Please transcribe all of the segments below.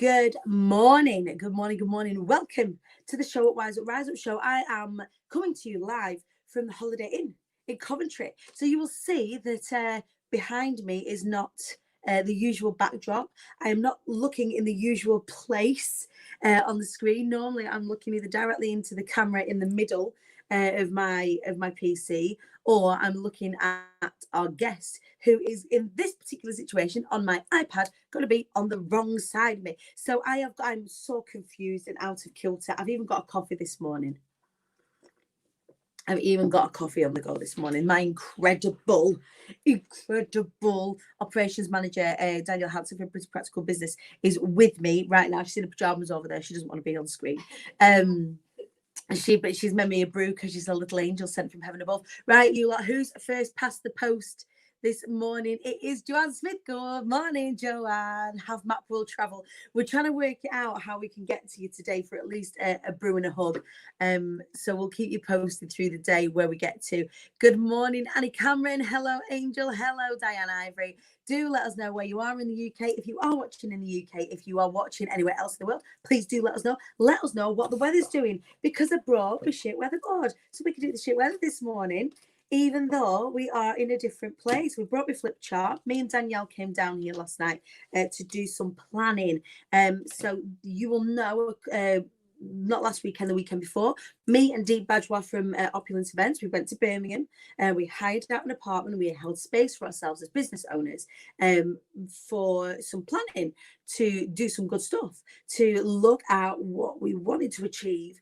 Good morning. Good morning. Good morning. Welcome to the show at Rise Up Show. I am coming to you live from the Holiday Inn in Coventry. So you will see that behind me is not the usual backdrop. I am not looking in the usual place on the screen. Normally I'm looking either directly into the camera in the middle of my PC, or I'm looking at our guest, who is in this particular situation on my iPad going to be on the wrong side of me. So I'm so confused and out of kilter. I've even got a coffee this morning. I've even got a coffee on the go this morning. My incredible operations manager, Danielle Hanson from Pretty Practical Business, is with me right now. She's in her pajamas over there. She doesn't want to be on screen. But she's made me a brew because she's a little angel sent from heaven above. Right, you lot, who's first past the post this morning? It is Joanne Smith. Good morning, Joanne. Have Map Will Travel. We're trying to work out how we can get to you today for at least a brew and a hug. So we'll keep you posted through the day where we get to. Good morning, Annie Cameron. Hello, Angel. Hello, Diane Ivory. Do let us know where you are in the UK. If you are watching in the UK, if you are watching anywhere else in the world, please do let us know. Let us know what the weather's doing, because I brought the shit weather board so we can do the shit weather this morning, even though we are in a different place. We brought my flip chart. Me and Danielle came down here last night to do some planning. So you will know, not last weekend, the weekend before, me and Deep Badgewa from Opulence Events, we went to Birmingham. We hired out an apartment. We held space for ourselves as business owners for some planning, to do some good stuff, to look at what we wanted to achieve.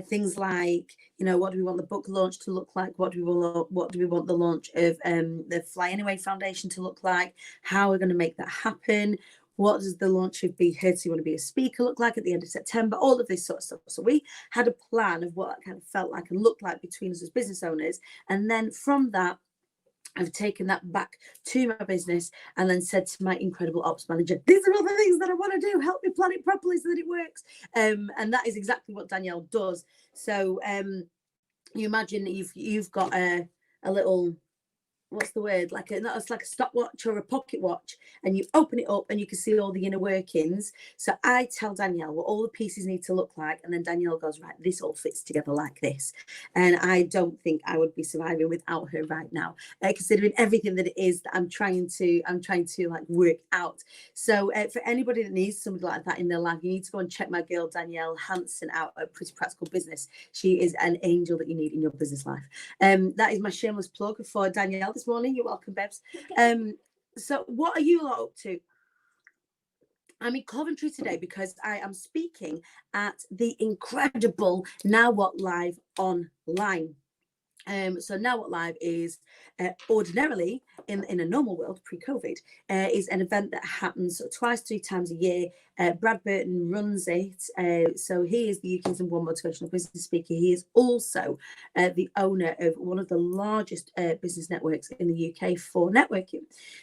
Things like, what do we want the book launch to look like? What do we want the launch of the Fly Anyway Foundation to look like? How we're going to make that happen? What does the launch of Be Here to Want to Be a Speaker look like at the end of September? All of this sort of stuff. So we had a plan of what that kind of felt like and looked like between us as business owners. And then from that, I've taken that back to my business and then said to my incredible ops manager, these are all the things that I want to do. Help me plan it properly so that it works. And that is exactly what Danielle does. So you imagine you've got a little, what's the word, it's like a stopwatch or a pocket watch, and you open it up and you can see all the inner workings. So I tell Danielle what all the pieces need to look like, and then Danielle goes, right, this all fits together like this. And I don't think I would be surviving without her right now, considering everything that it is that I'm trying to like work out. So for anybody that needs somebody like that in their life, you need to go and check my girl Danielle Hanson out at Pretty Practical Business. She is an angel that you need in your business life. That is my shameless plug for Danielle this morning. You're welcome, Bebs. So what are you lot up to? I'm in Coventry today because I am speaking at the incredible Now What Live online. So Now What Live is ordinarily in a normal world pre-COVID is an event that happens twice, 3 times a year. Brad Burton runs it. So he is the UK's #1 motivational business speaker. He is also the owner of one of the largest business networks in the UK for networking.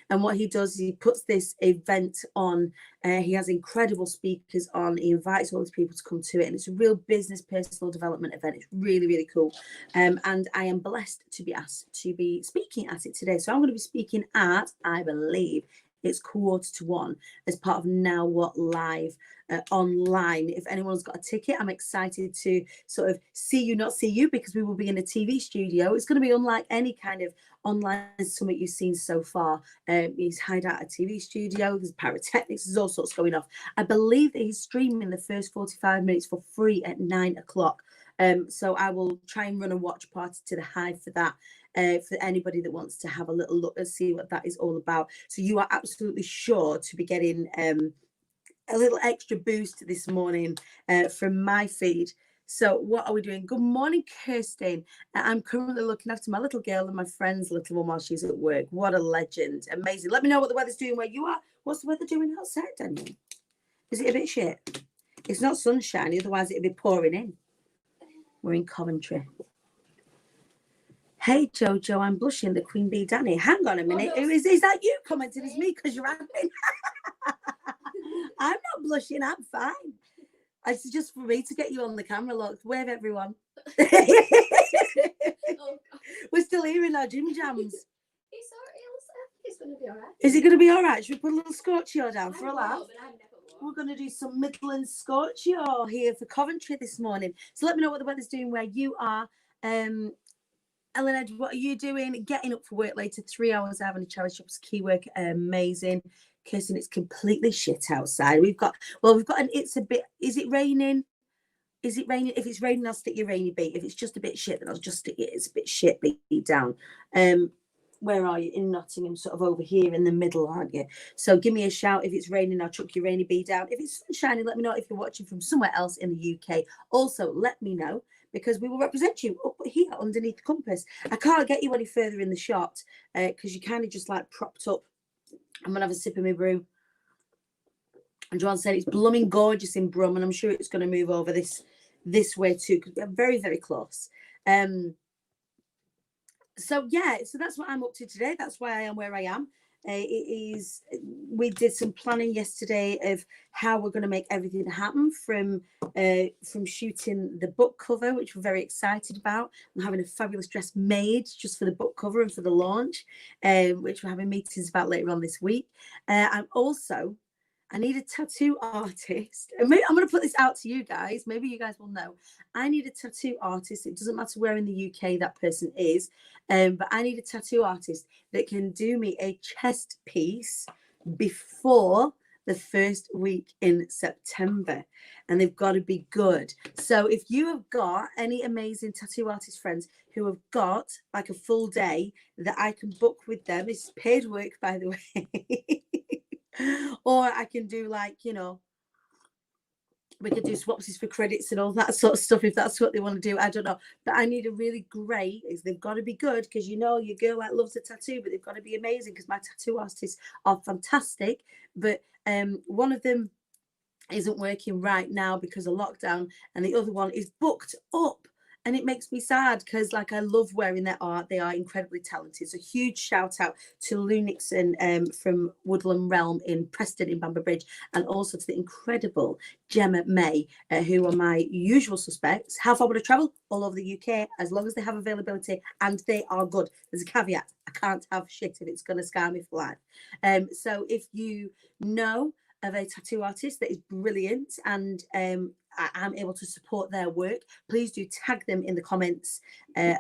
And what he does is he puts this event on. He has incredible speakers on. He invites all these people to come to it. And it's a real business, personal development event. It's really, really cool. And I am blessed to be asked to be speaking at it today. So I'm going to be speaking at, I believe, it's 1:15 as part of Now What Live online. If anyone's got a ticket, I'm excited to sort of see you, not see you, because we will be in a TV studio. It's going to be unlike any kind of online summit you've seen so far. He's hired out a TV studio. There's pyrotechnics. There's all sorts going off. I believe that he's streaming the first 45 minutes for free at 9 o'clock. So I will try and run a watch party to the Hive for that. For anybody that wants to have a little look and see what that is all about. So you are absolutely sure to be getting a little extra boost this morning from my feed. So what are we doing? Good morning, Kirsten. I'm currently looking after my little girl and my friend's little one while she's at work. What a legend. Amazing. Let me know what the weather's doing where you are. What's the weather doing outside, Daniel? Is it a bit shit? It's not sunshiny, otherwise it'd be pouring in. We're in Coventry. Hey, Jojo, I'm blushing, the Queen Bee Danny. Hang on a minute. Is that you commenting? It's me because you're admin. I'm not blushing. I'm fine. It's just for me to get you on the camera. Look, wave everyone. We're still here in our gym jams. It's going to be all right. Is it going to be all right? Should we put a little scorchio down for a laugh? we're going to do some Midland Scorchio here for Coventry this morning. So let me know what the weather's doing where you are. Ellen Ed, what are you doing? Getting up for work later, 3 hours having a charity shop's key work, amazing. Kirsten, it's completely shit outside. We've got it's a bit, is it raining? Is it raining? If it's raining, I'll stick your rainy beat. If it's just a bit shit, then I'll just stick it. It's a bit shit beat down. Where are you? In Nottingham, sort of over here in the middle, aren't you? So give me a shout. If it's raining, I'll chuck your rainy beat down. If it's sunshiny, let me know. If you're watching from somewhere else in the UK, also let me know, because we will represent you up here underneath the compass. I can't get you any further in the shot because you're kind of just like propped up. I'm going to have a sip of my brew. And Joanne said it's blooming gorgeous in Brum, and I'm sure it's going to move over this way too, because we're very, very close. So that's what I'm up to today. That's why I am where I am. We did some planning yesterday of how we're going to make everything happen, from shooting the book cover, which we're very excited about. I'm having a fabulous dress made just for the book cover and for the launch, which we're having meetings about later on this week. I need a tattoo artist. And maybe I'm going to put this out to you guys. Maybe you guys will know. I need a tattoo artist. It doesn't matter where in the UK that person is. But I need a tattoo artist that can do me a chest piece before the first week in September. And they've got to be good. So if you have got any amazing tattoo artist friends who have got like a full day that I can book with them, it's paid work, by the way. Or I can do, like, you know, we could do swapsies for credits and all that sort of stuff if that's what they want to do. I don't know. But I need a really great, they've got to be good, because you know your girl like loves a tattoo, but they've got to be amazing, because my tattoo artists are fantastic. But one of them isn't working right now because of lockdown, and the other one is booked up. And it makes me sad, because like I love wearing their art. They are incredibly talented. So huge shout out to Lou Nixon from Woodland Realm in Preston in Bamber Bridge, and also to the incredible Gemma May, who are my usual suspects. How far would I travel? All over the UK, as long as they have availability and they are good. There's a caveat. I can't have shit if it's going to scar me for life. So if you know of a tattoo artist that is brilliant and I'm able to support their work, please do tag them in the comments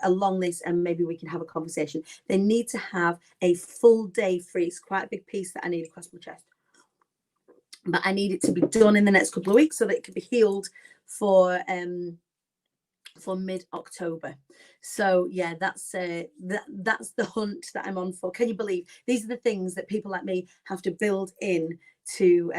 along this, and maybe we can have a conversation. They need to have a full day free. It's quite a big piece that I need across my chest, but I need it to be done in the next couple of weeks so that it can be healed for mid-October. So yeah, that's the hunt that I'm on for. Can you believe these are the things that people like me have to build in to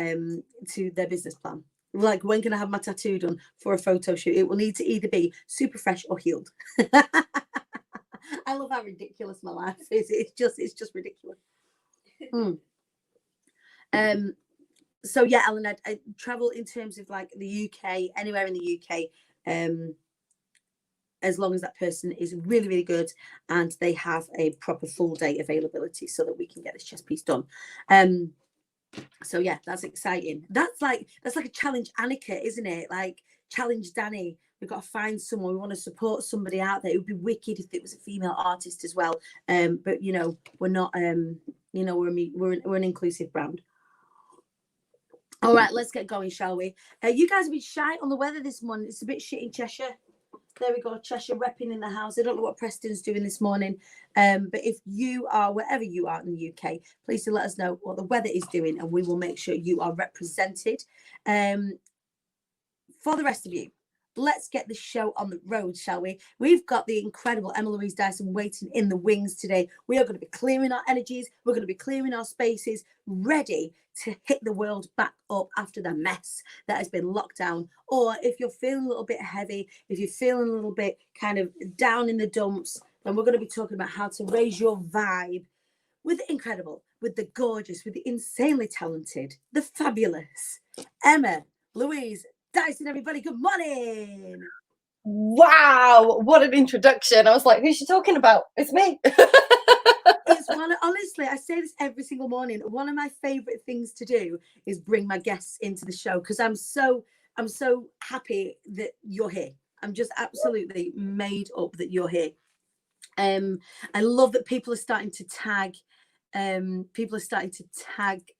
their business plan? Like, when can I have my tattoo done for a photo shoot? It will need to either be super fresh or healed. I love how ridiculous my life is. It's just ridiculous. So yeah, Ellen, I travel in terms of like the UK, anywhere in the UK, as long as that person is really, really good and they have a proper full day availability, so that we can get this chest piece done. So yeah, that's exciting. That's like a challenge Annika, isn't it? Like, challenge Danny. We've got to find someone. We want to support somebody out there. It would be wicked if it was a female artist as well. But you know, we're not. You know, we're an inclusive brand. All right, let's get going, shall we? You guys have been shy on the weather this morning. It's a bit shit in Cheshire. There we go, Cheshire repping in the house. I don't know what Preston's doing this morning, but if you are, wherever you are in the UK, please do let us know what the weather is doing, and we will make sure you are represented. For the rest of you, let's get the show on the road, shall we? We've got the incredible Emma Louise Dyson waiting in the wings today. We are going to be clearing our energies. We're going to be clearing our spaces, ready to hit the world back up after the mess that has been locked down. Or if you're feeling a little bit heavy, if you're feeling a little bit kind of down in the dumps, then we're going to be talking about how to raise your vibe with the incredible, with the gorgeous, with the insanely talented, the fabulous Emma Louise Dyson. Everybody, good morning. Wow, what an introduction. I was like, who's she talking about? It's me. It's honestly, I say this every single morning. One of my favorite things to do is bring my guests into the show, because I'm so happy that you're here. I'm just absolutely made up that you're here. I love that people are starting to tag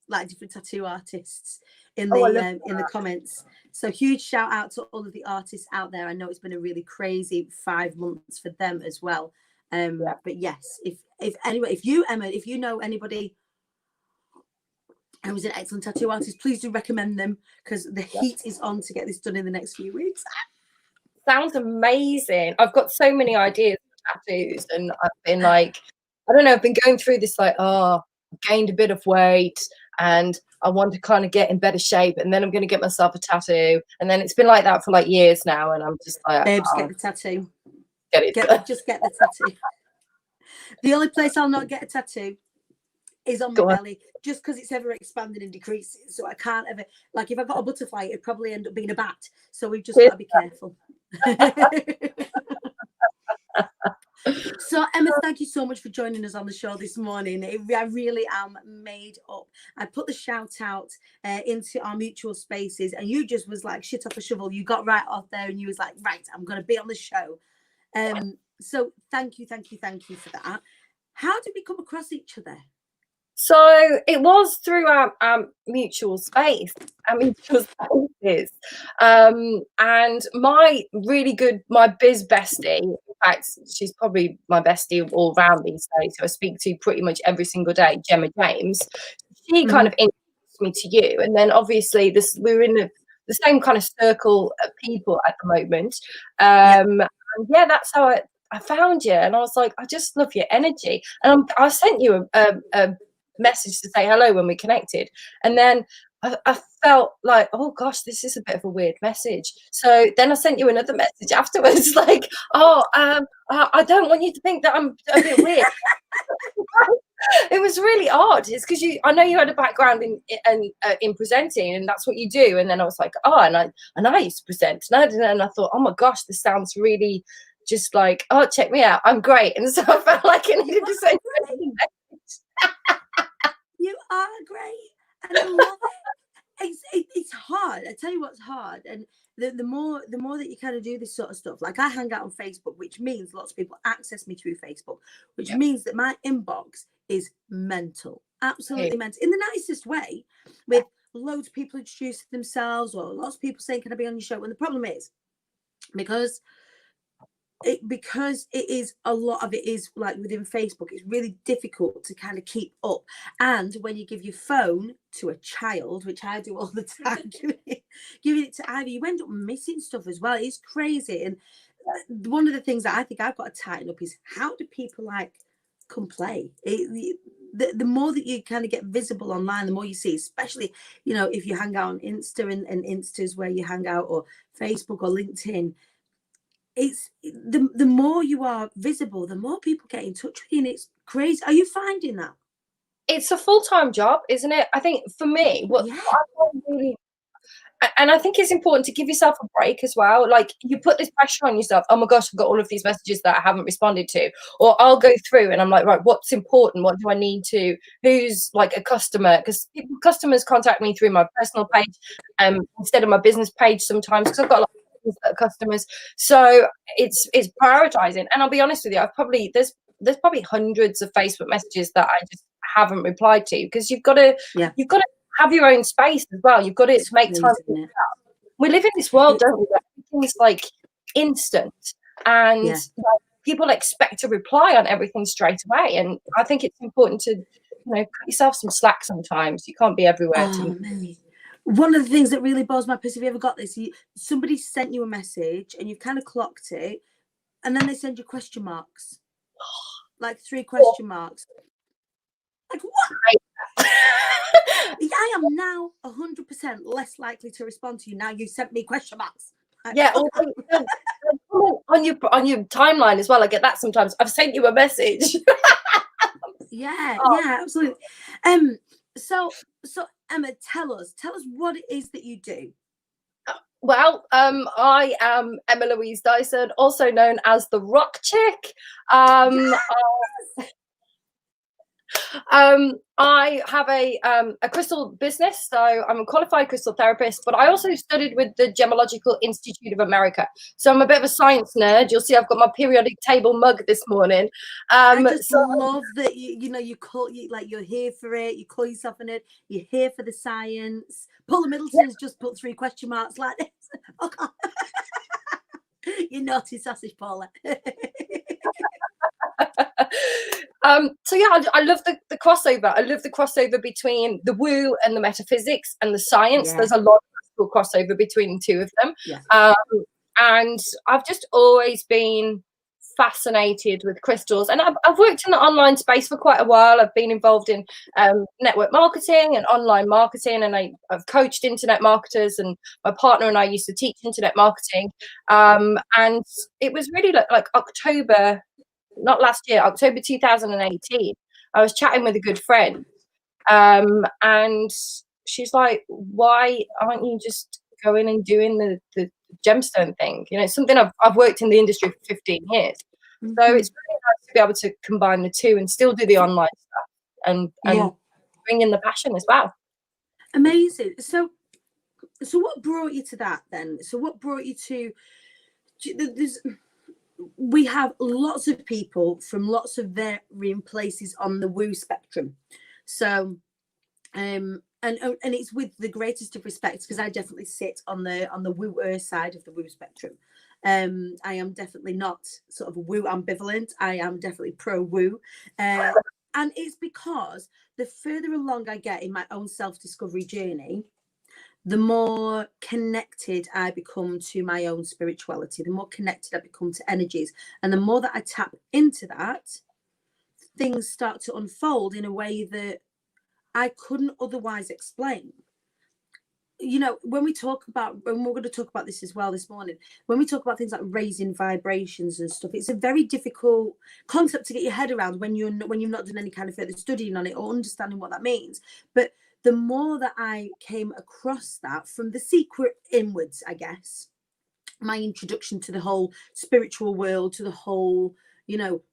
like different tattoo artists in Oh, I love in the comments. So huge shout out to all of the artists out there. I know it's been a really crazy 5 months for them as well. Yeah. But yes, if anyway, if you, Emma, if you know anybody who's an excellent tattoo artist, please do recommend them, because the heat is on to get this done in the next few weeks. Sounds amazing. I've got so many ideas for tattoos, and I've been like, I don't know, I've been going through this like, oh, I've gained a bit of weight and I want to kind of get in better shape, and then I'm going to get myself a tattoo, and then it's been like that for like years now, and I'm just like, Babes, oh, get the tattoo. get it. Just get the tattoo. The only place I'll not get a tattoo is on my belly, just because it's ever expanding and decreasing. So I can't ever, like, if I got a butterfly, it'd probably end up being a bat. So we've just got to be careful. So Emma, thank you so much for joining us on the show this morning. I really am made up. I put the shout out into our mutual spaces, and you just was like shit off a shovel. You got right off there and you was like, right, I'm going to be on the show. So thank you for that. How did we come across each other? So it was through our mutual space, our mutual spaces. And my biz bestie, in fact, she's probably my bestie all round these days, who I speak to pretty much every single day, Gemma James, she kind of introduced me to you. And then obviously we're in the same kind of circle of people at the moment. And yeah, that's how I found you. And I was like, I just love your energy. And I sent you a message to say hello when we connected, and then I felt like, oh gosh, this is a bit of a weird message. So then I sent you another message afterwards, like, oh, I don't want you to think that I'm a bit weird. It was really odd. It's because I know you had a background in presenting, and that's what you do. And then I was like, oh, and I used to present, and I thought, oh my gosh, this sounds really just like, oh, check me out, I'm great. And so I felt like I needed to send you a message. You are great, and I love it. It's hard. I tell you what's hard, and the more that you kind of do this sort of stuff. Like, I hang out on Facebook, which means lots of people access me through Facebook, which means that my inbox is mental, absolutely mental, in the nicest way, with loads of people introducing themselves, or lots of people saying, "Can I be on your show?" And the problem is, because it is, a lot of it is like within Facebook, it's really difficult to kind of keep up. And when you give your phone to a child, which I do all the time, giving it to Ivy, you end up missing stuff as well. It's crazy. And one of the things that I think I've got to tighten up is, how do people like come play? The more that you kind of get visible online, the more you see, especially, you know, if you hang out on Insta, and Insta's where you hang out, or Facebook or LinkedIn, it's the more you are visible, the more people get in touch with you, and it's crazy. Are you finding that? It's a full-time job, isn't it? I think for me, what I find really, and I think it's important to give yourself a break as well. Like, you put this pressure on yourself. Oh my gosh, I've got all of these messages that I haven't responded to. Or I'll go through and I'm like, right, what's important? What do I need to, who's like a customer? Because customers contact me through my personal page instead of my business page sometimes, because I've got a lot of customers. So it's prioritizing. And I'll be honest with you, there's probably hundreds of Facebook messages that I just haven't replied to, because you've got to have your own space as well. You've got to make time for yourself. We live in this world, don't we, where everything's like instant, and like, people expect a reply on everything straight away. And I think it's important to, you know, cut yourself some slack sometimes. You can't be everywhere. One of the things that really bores my piss, have you ever got this? Somebody sent you a message and you've kind of clocked it, and then they send you question marks, like 3 question marks. Like, what? I am now 100% less likely to respond to you now you sent me question marks. Yeah, on your timeline as well. I get that sometimes. I've sent you a message. Yeah, absolutely. So Emma, tell us what it is that you do. Well, I am Emma Louise Dyson, also known as the Rock Chick. I have a crystal business, so I'm a qualified crystal therapist, but I also studied with the Gemological Institute of America. So I'm a bit of a science nerd. You'll see I've got my periodic table mug this morning. I just love that you call like you're here for it. You call yourself a nerd. You're here for the science. Paula Middleton has just put 3 question marks like this. Oh God. You naughty sausage, Paula. So yeah, I love the crossover. I love the crossover between the woo and the metaphysics and the science. Yeah. There's a lot of crossover between the two of them. Yeah. And I've just always been fascinated with crystals, and I've worked in the online space for quite a while. I've been involved in network marketing and online marketing, and I've coached internet marketers, and my partner and I used to teach internet marketing. And it was really like October, not last year, October 2018. I was chatting with a good friend, and she's like, why aren't you just going and doing the gemstone thing? You know, it's something I've worked in the industry for 15 years. So it's really nice to be able to combine the two and still do the online stuff and bring in the passion as well. Amazing. So what brought you to that then? So what brought you to we have lots of people from lots of varying places on the woo spectrum. So and it's with the greatest of respect, because I definitely sit on the wooer side of the woo spectrum. I am definitely not sort of woo ambivalent. I am definitely pro woo, and it's because the further along I get in my own self-discovery journey, the more connected I become to my own spirituality, the more connected I become to energies, and the more that I tap into that, things start to unfold in a way that I couldn't otherwise explain. You know, when we're going to talk about this as well this morning, when we talk about things like raising vibrations and stuff, it's a very difficult concept to get your head around when you've not done any kind of further studying on it or understanding what that means. But the more that I came across that from the secret inwards, I guess, my introduction to the whole spiritual world, to the whole,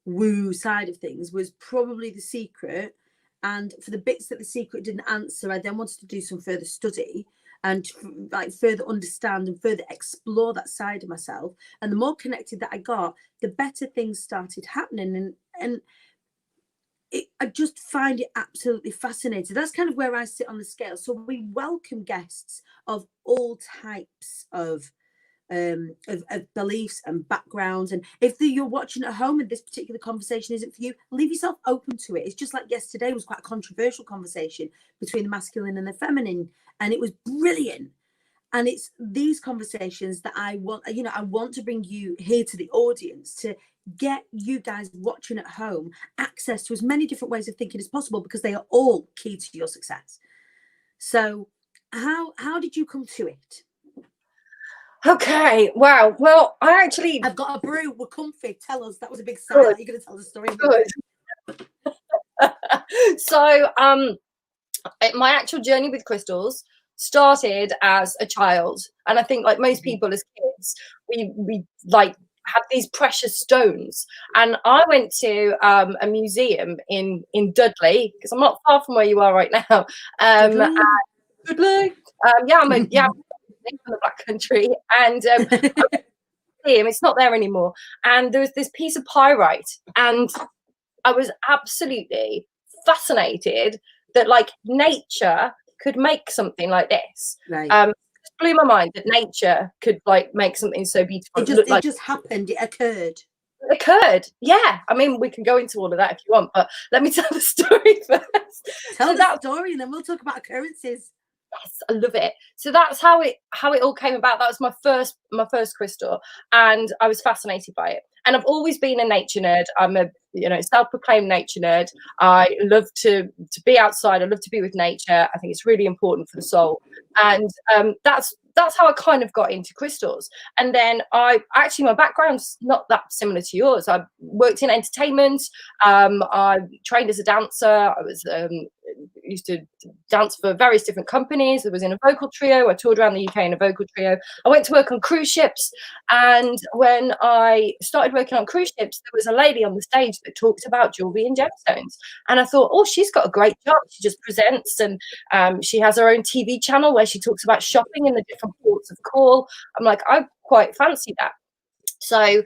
woo side of things, was probably the secret. And for the bits that the secret didn't answer, I then wanted to do some further study and like further understand and further explore that side of myself. And the more connected that I got, the better things started happening. And I just find it absolutely fascinating. That's kind of where I sit on the scale. So we welcome guests of all types of beliefs and backgrounds. And if you're watching at home and this particular conversation isn't for you, leave yourself open to it. It's just like yesterday was quite a controversial conversation between the masculine and the feminine, and it was brilliant. And it's these conversations that I want to bring you here to the audience, to get you guys watching at home access to as many different ways of thinking as possible, because they are all key to your success. So how did you come to it? Okay, wow. Well, I've got a brew. We're comfy. Tell us. That was a big sign. You're going to tell the story. Good. So my actual journey with crystals started as a child, and I think, like most people as kids, we like have these precious stones. And I went to a museum in Dudley, because I'm not far from where you are right now. Dudley. From the Black Country, and it's not there anymore. And there was this piece of pyrite, and I was absolutely fascinated that like nature could make something like this. Right. It blew my mind that nature could like make something so beautiful. It just happened. It occurred. It occurred. Yeah. I mean, we can go into all of that if you want, but let me tell the story first. Tell the story, and then we'll talk about occurrences. Yes, I love it. So that's how it all came about. That was my first crystal, and I was fascinated by it. And I've always been a nature nerd. I'm a self-proclaimed nature nerd. I love to be outside. I love to be with nature. I think it's really important for the soul. And that's how I kind of got into crystals. And then my background's not that similar to yours. I worked in entertainment. I trained as a dancer. I was used to dance for various different companies. I was in a vocal trio. I toured around the UK in a vocal trio. I went to work on cruise ships. And when I started working on cruise ships, there was a lady on the stage that talked about jewelry and gemstones. And I thought, oh, she's got a great job. She just presents, and she has her own TV channel where she talks about shopping in the different ports of call. I'm like, I quite fancy that. So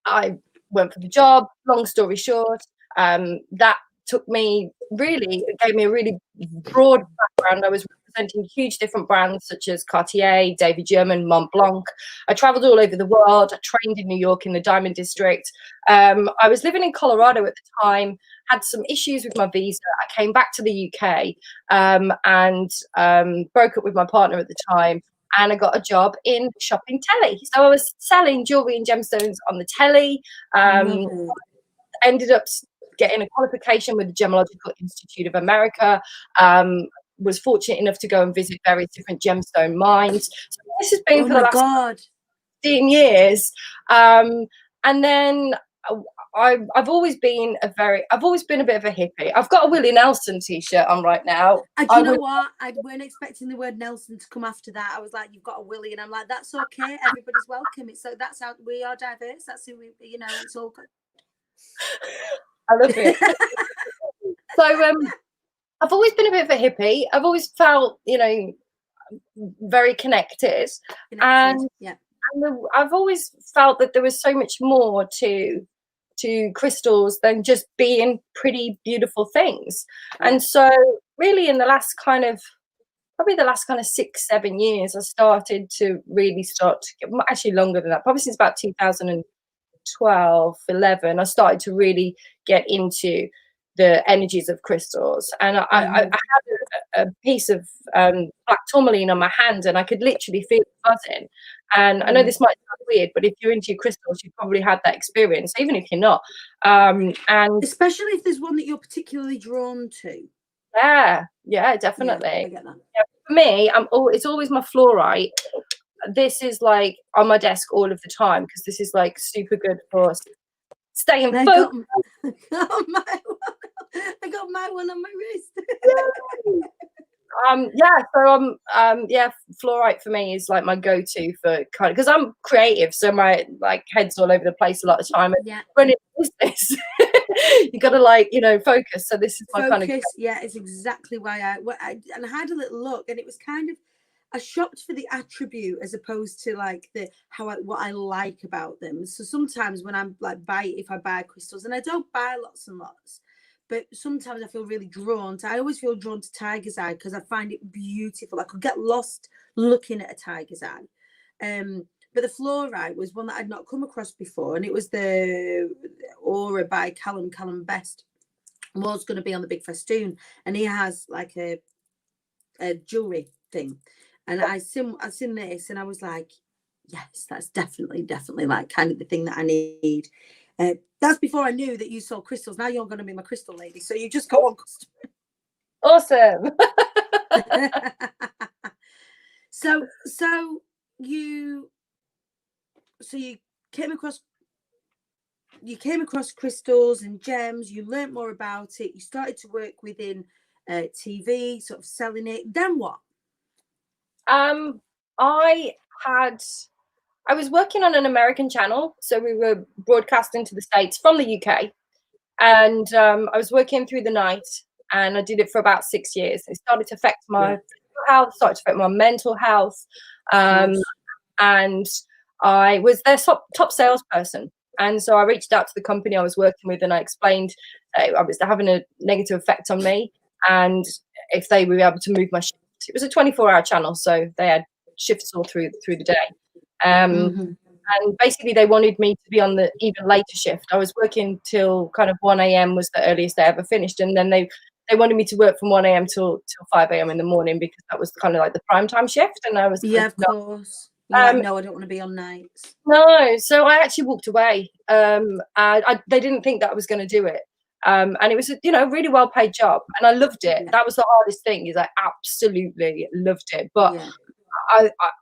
I went for the job. Long story short, that gave me a really broad background. I was representing huge different brands such as Cartier, David Yurman, Mont Blanc. I traveled all over the world. I trained in New York in the Diamond District. I was living in Colorado at the time, had some issues with my visa. I came back to the UK and broke up with my partner at the time. And I got a job in shopping telly. So I was selling jewelry and gemstones on the telly. Ended up getting a qualification with the Gemological Institute of America. Was fortunate enough to go and visit various different gemstone mines. So this has been for the last 15 years. And then I've always been a bit of a hippie. I've got a Willie Nelson t-shirt on right now. Do you know what? I weren't expecting the word Nelson to come after that. I was like, you've got a Willie, and I'm like, that's okay. Everybody's welcome. So that's how we are diverse. That's who we, it's all good. I love it. So I've always been a bit of a hippie. I've always felt, very connected. And I've always felt that there was so much more to crystals than just being pretty beautiful things. And so really in the last kind of 6-7 years, I started to really actually longer than that, probably since about 2012, 11, I started to really get into the energies of crystals. And I had a piece of black tourmaline on my hand, and I could literally feel it buzzing. And I know this might sound weird, but if you're into your crystals, you've probably had that experience, even if you're not. And especially if there's one that you're particularly drawn to. Yeah, definitely. Yeah, I get that. Yeah, for me, it's always my fluorite. This is like on my desk all of the time because this is like super good for staying focused. I got my one on my wrist. Fluorite for me is like my go-to for kind of, because I'm creative, so my head's all over the place a lot of the time. And running a business, you got to focus. So this is my kind of it's exactly why I had a little look, and it was kind of, I shopped for the attribute as opposed to what I like about them. So sometimes when I'm if I buy crystals, and I don't buy lots and lots, but sometimes I feel really drawn to. I always feel drawn to tiger's eye because I find it beautiful. I could get lost looking at a tiger's eye. But the fluorite was one that I'd not come across before, and it was the Aura by Callum Best. Was going to be on the big festoon, and he has like a jewelry thing. And I seen this, and I was like, yes, that's definitely like kind of the thing that I need. That's before I knew that you sold crystals. Now you're going to be my crystal lady. So you just got one customer. Awesome. So you came across crystals and gems. You learned more about it. You started to work within TV, sort of selling it. Then what? I was working on an American channel, so we were broadcasting to the States from the UK, and I was working through the night, and I did it for about 6 years. It started to affect my physical health, started to affect my mental health, and I was their top salesperson. And so I reached out to the company I was working with, and I explained I was having a negative effect on me, and if they were able to move my shift. It was a 24-hour channel, so they had shifts all through the day. And basically they wanted me to be on the even later shift. I was working till kind of 1 a.m. was the earliest they ever finished, and then they wanted me to work from 1 a.m. till 5 a.m. in the morning because that was kind of like the prime time shift. And I was of course. No, I don't want to be on nights. No, so I actually walked away. They didn't think that I was going to do it. And it was a really well paid job, and I loved it. That was the hardest thing, is I absolutely loved it, but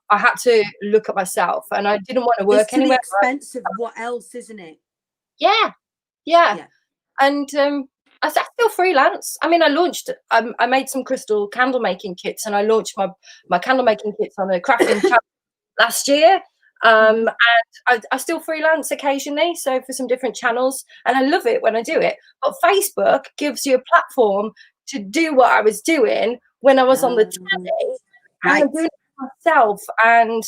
I had to look at myself, and I didn't want to work anywhere. It's expensive. What else, isn't it? Yeah. And I still freelance. I mean, I made some crystal candle making kits, and I launched my candle making kits on a crafting channel last year. And I still freelance occasionally, so for some different channels, and I love it when I do it. But Facebook gives you a platform to do what I was doing when I was on the telly, and I'm doing it myself, and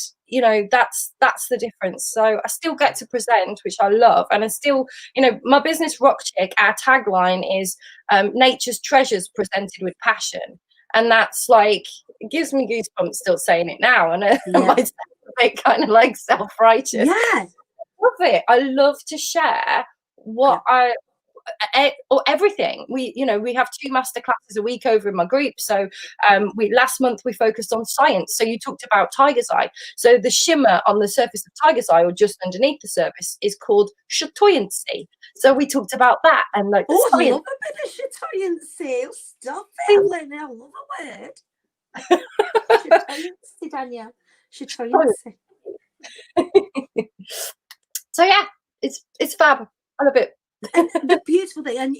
that's the difference. So I still get to present, which I love, and I still, my business Rock Chick, our tagline is nature's treasures presented with passion, and that's like, it gives me goosebumps still saying it now, and my bit kind of like self-righteous. Yeah, I love it. I love to share what or everything. We have 2 master classes a week over in my group. So last month we focused on science. So you talked about tiger's eye. So the shimmer on the surface of tiger's eye, or just underneath the surface, is called chatoyancy. So we talked about that, and like, I love a bit of chatoyancy. Stop it, Lynn. I love a word. Chatoyancy, Danielle. Chatoyancy. So yeah, it's fab. I love it. And the beautiful thing, and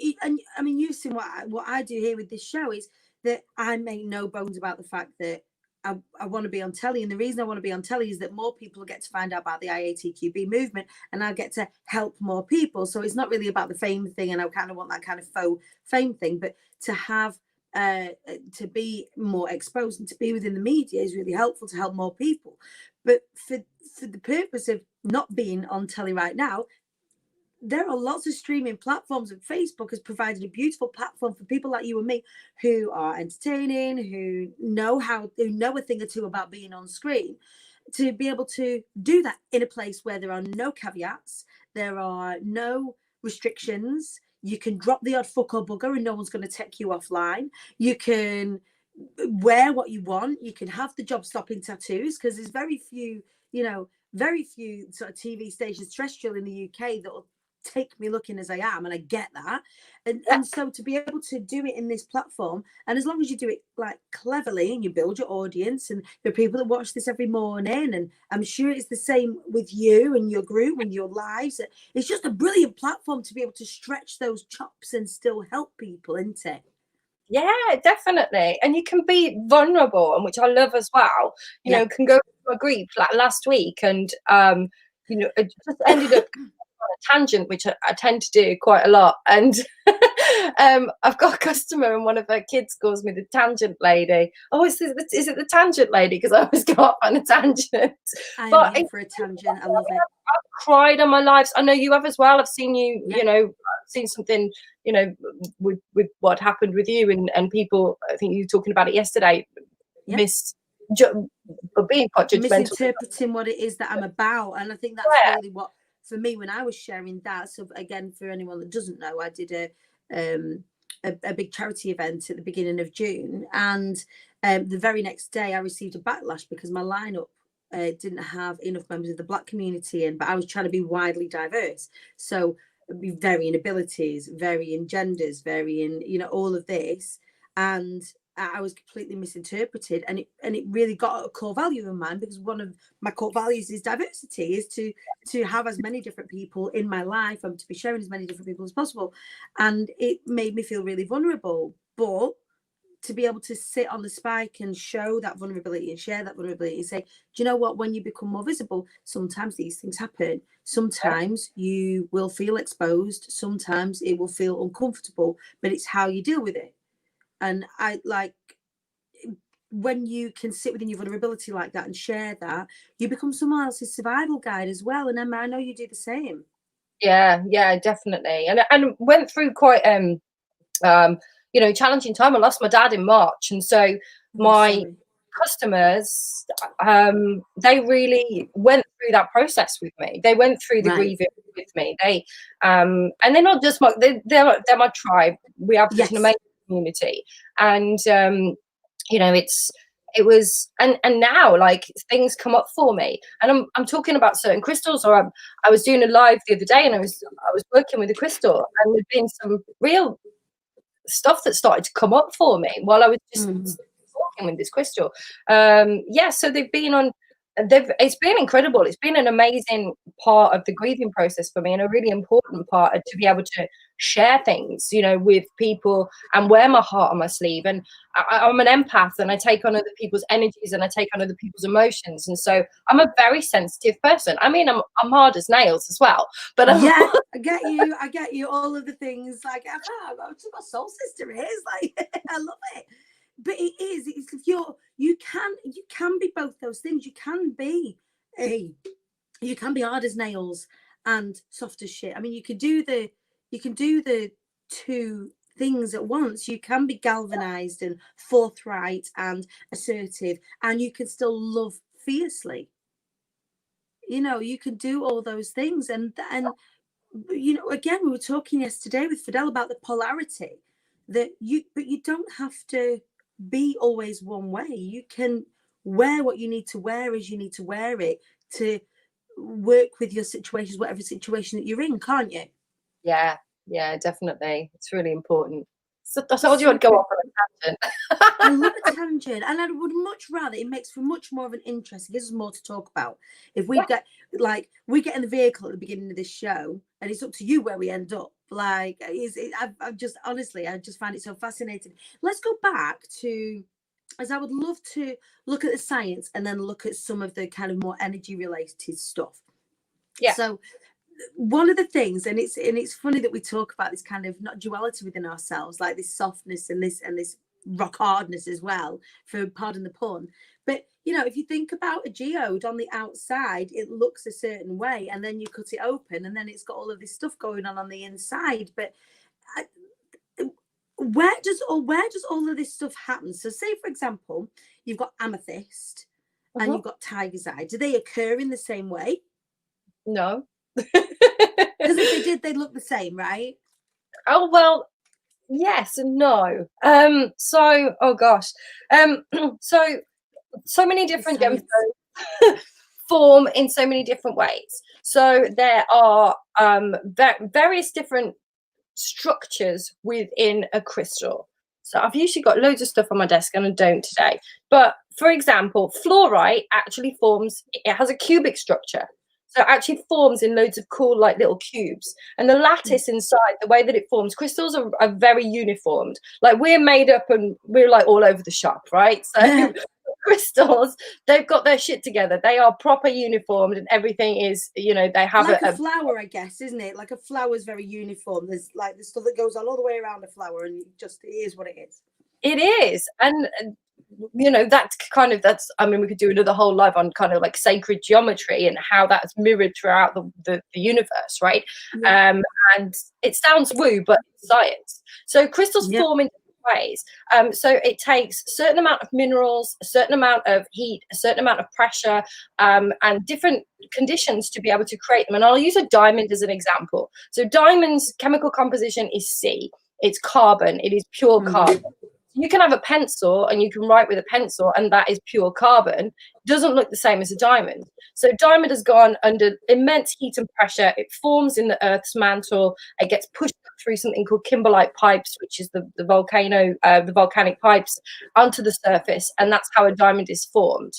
I mean, you've seen what I do here with this show, is that I make no bones about the fact that I want to be on telly, and the reason I want to be on telly is that more people get to find out about the IATQB movement, and I get to help more people. So it's not really about the fame thing, and I kind of want that kind of faux fame thing, but to have to be more exposed and to be within the media is really helpful to help more people. But for the purpose of not being on telly right now, there are lots of streaming platforms, and Facebook has provided a beautiful platform for people like you and me who are entertaining, who know a thing or two about being on screen, to be able to do that in a place where there are no caveats, there are no restrictions. You can drop the odd fuck or bugger and no one's going to take you offline. You can wear what you want. You can have the job stopping tattoos, because there's very few sort of TV stations terrestrial in the UK that will take me looking as I am, and I get that, and so to be able to do it in this platform, and as long as you do it like cleverly and you build your audience, and there are people that watch this every morning, and I'm sure it's the same with you and your group and your lives, it's just a brilliant platform to be able to stretch those chops and still help people, isn't it? Yeah, definitely. And you can be vulnerable, and which I love as well. Can go to a group like last week, and it just ended up on a tangent, which I tend to do quite a lot. And I've got a customer, and one of her kids calls me the tangent lady. Oh, is it the tangent lady? Because I always go off on a tangent. I'm here for a tangent. I love it. I've cried on my lives. I know you have as well. I've seen you, seen something, with what happened with you, and people, I think you were talking about it yesterday, being quite judgmental, misinterpreting what it is that I'm about. And I think that's really what, for me, when I was sharing that. So again, for anyone that doesn't know, I did a big charity event at the beginning of June, and the very next day I received a backlash because my lineup didn't have enough members of the Black community in, but I was trying to be widely diverse, so varying abilities, varying genders, varying, all of this, and I was completely misinterpreted, and it really got a core value of mine, because one of my core values is diversity, is to have as many different people in my life and to be sharing as many different people as possible, and it made me feel really vulnerable. But to be able to sit on the spike and show that vulnerability and share that vulnerability and say, do you know what, when you become more visible, sometimes these things happen. Sometimes you will feel exposed. Sometimes it will feel uncomfortable, but it's how you deal with it. And I like, when you can sit within your vulnerability like that and share that, you become someone else's survival guide as well. And Emma, I know you do the same. Yeah, definitely. And went through quite challenging time. I lost my dad in March, and so my customers, they really went through that process with me. They went through the grieving with me. They and they're not just they're my tribe. We have such an amazing community, and it was and now, like, things come up for me, and I'm talking about certain crystals, or I was doing a live the other day, and I was working with a crystal, and there'd been some real stuff that started to come up for me while I was just working with this crystal. So they've been on it's been incredible. It's been an amazing part of the grieving process for me, and a really important part to be able to share things, you know, with people and wear my heart on my sleeve. And I'm an empath, and I take on other people's energies, and I take on other people's emotions. And so I'm a very sensitive person. I mean, I'm hard as nails as well. But yeah, I get you. All of the things, like, my soul sister is like, I love it. But it's if you can be both those things. You can be hard as nails and soft as shit. I mean, you can do the two things at once. You can be galvanized and forthright and assertive, and you can still love fiercely. You know, you can do all those things, and you know, again, we were talking yesterday with Fidel about the polarity but you don't have to be always one way. You can wear what you need to wear as you need to wear it to work with your situations, whatever situation that you're in, can't you? Yeah, definitely. It's really important. So I told you I'd go off on a tangent. I love a tangent, and I would much rather, it makes for much more of an interest. It gives us more to talk about. If we get we get in the vehicle at the beginning of this show, and it's up to you where we end up. Like, I've just honestly, I just find it so fascinating. Let's go back to, as I would love to look at the science and then look at some of the kind of more energy related stuff. Yeah. So one of the things, and it's funny that we talk about this kind of not duality within ourselves, like this softness and this rock hardness as well, for pardon the pun. But you know, if you think about a geode on the outside, it looks a certain way, and then you cut it open, and then it's got all of this stuff going on the inside. But where does all of this stuff happen? So, say for example, you've got amethyst and you've got tiger's eye. Do they occur in the same way? No. Because if they did, they'd look the same, right? Oh, well, yes and no. So, oh gosh. So many different gemstones form in so many different ways. So there are various different structures within a crystal. So I've usually got loads of stuff on my desk, and I don't today. But for example, fluorite actually forms, it has a cubic structure. So it actually forms in loads of cool, like little cubes. And the lattice inside, the way that it forms, crystals are very uniformed. Like, we're made up and we're like all over the shop, right? So crystals, they've got their shit together. They are proper uniformed, and everything is, you know, they have like a flower, I guess, isn't it? Like a flower is very uniform. There's like the stuff that goes on all the way around a flower, and it is what it is. It is. And you know, that's I mean, we could do another whole live on kind of like sacred geometry and how that's mirrored throughout the universe, right? Yeah. And it sounds woo, but it's science. So crystals form in different ways. So it takes a certain amount of minerals, a certain amount of heat, a certain amount of pressure, and different conditions to be able to create them. And I'll use a diamond as an example. So diamond's chemical composition is C. It's carbon. It is pure carbon. You can have a pencil and you can write with a pencil, and that is pure carbon. It doesn't look the same as a diamond. So diamond has gone under immense heat and pressure. It forms in the Earth's mantle. It gets pushed through something called kimberlite pipes, which is the volcanic pipes, onto the surface, and that's how a diamond is formed.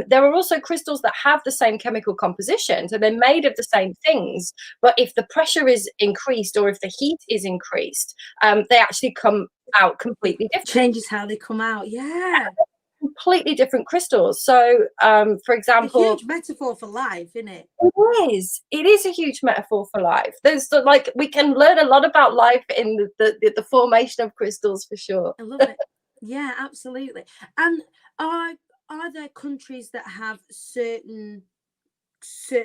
There are also crystals that have the same chemical composition, so they're made of the same things, but if the pressure is increased or if the heat is increased, they actually come out completely different. Changes how they come out. Yeah, completely different crystals. So for example, a huge metaphor for life, isn't it? It is a huge metaphor for life. There's like, we can learn a lot about life in the formation of crystals, for sure. I love it. Yeah, absolutely. And are there countries that have certain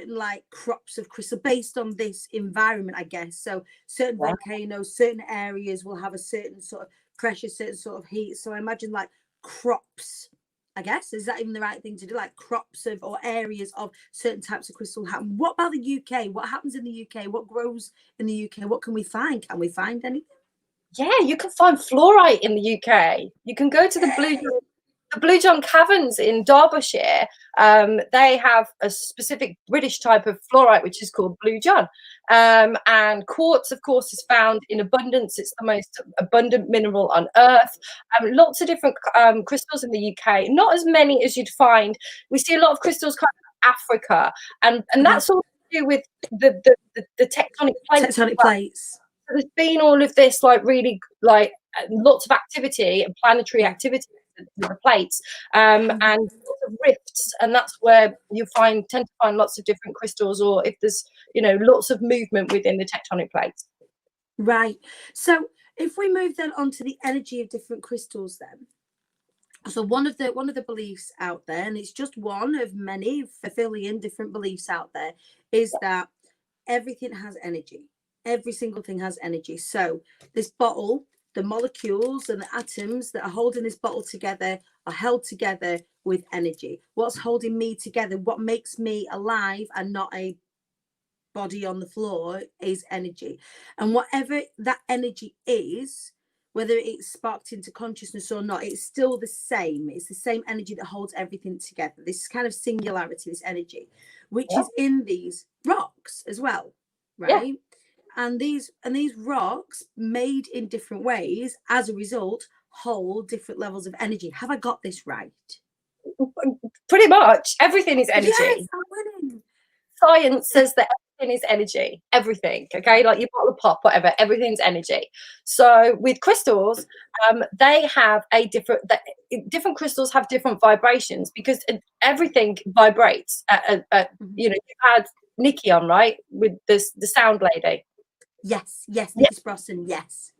like crops of crystal based on this environment, I guess? So certain volcanoes, certain areas will have a certain sort of pressure, certain sort of heat. So I imagine like crops, I guess, is that even the right thing to do? Like crops of, or areas of certain types of crystal happen. What about the UK? What happens in the UK? What grows in the UK? What can we find? Can we find anything? Yeah, you can find fluorite in the UK. You can go to the Blue the Blue John Caverns in Derbyshire, they have a specific British type of fluorite, which is called Blue John. And quartz, of course, is found in abundance. It's the most abundant mineral on Earth. Lots of different crystals in the UK, not as many as you'd find. We see a lot of crystals kind of Africa, and that's all to do with the tectonic plates. Tectonic plates. So there's been all of this, like, really, like, lots of activity and planetary activity with the plates, and lots of rifts, and that's where you tend to find lots of different crystals, or if there's, you know, lots of movement within the tectonic plates. Right. So if we move then on to the energy of different crystals, then. So one of the beliefs out there, and it's just one of many fulfilling different beliefs out there, is that everything has energy. Every single thing has energy. So this bottle, the molecules and the atoms that are holding this bottle together are held together with energy. What's holding me together, what makes me alive and not a body on the floor, is energy. And whatever that energy is, whether it's sparked into consciousness or not, it's still the same. It's the same energy that holds everything together. This kind of singularity, this energy, which is in these rocks as well, right? Yeah. And these rocks, made in different ways, as a result, hold different levels of energy. Have I got this right? Pretty much. Everything is energy. Yes, I'm winning. Science says that everything is energy. Everything. Okay, like your bottle of pop, whatever. Everything's energy. So with crystals, they have different crystals have different vibrations, because everything vibrates. You know, you had Nikki on, right, with the sound lady. Yes, Nikki Sprosson, yes.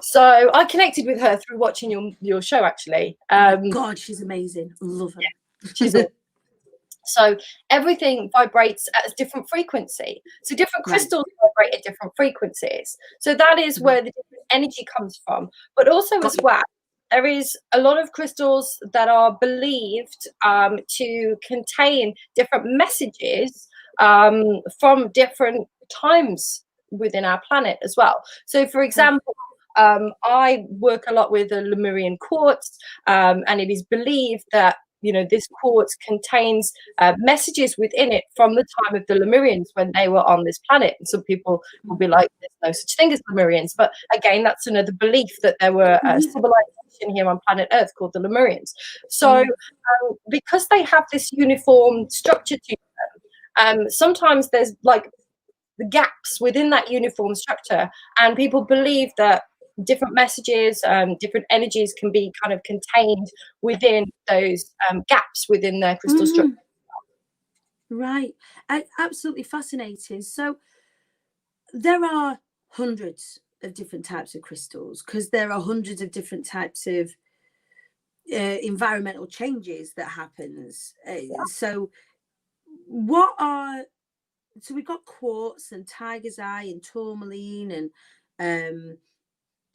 So I connected with her through watching your show, actually. God, she's amazing. Love her. Yeah, she's awesome. So everything vibrates at a different frequency. So different crystals vibrate at different frequencies. So that is where the different energy comes from. But also as well, there is a lot of crystals that are believed to contain different messages from different times within our planet as well. So for example, I work a lot with a Lemurian quartz, and it is believed that, you know, this quartz contains messages within it from the time of the Lemurians when they were on this planet. And some people will be like, there's no such thing as Lemurians. But again, that's another belief, that there were a civilization here on planet Earth called the Lemurians. So because they have this uniform structure to them, sometimes there's like the gaps within that uniform structure, and people believe that different messages, different energies can be kind of contained within those gaps within their crystal structure. Right. Absolutely fascinating. So there are hundreds of different types of crystals, because there are hundreds of different types of environmental changes that happens. So we've got quartz and tiger's eye and tourmaline and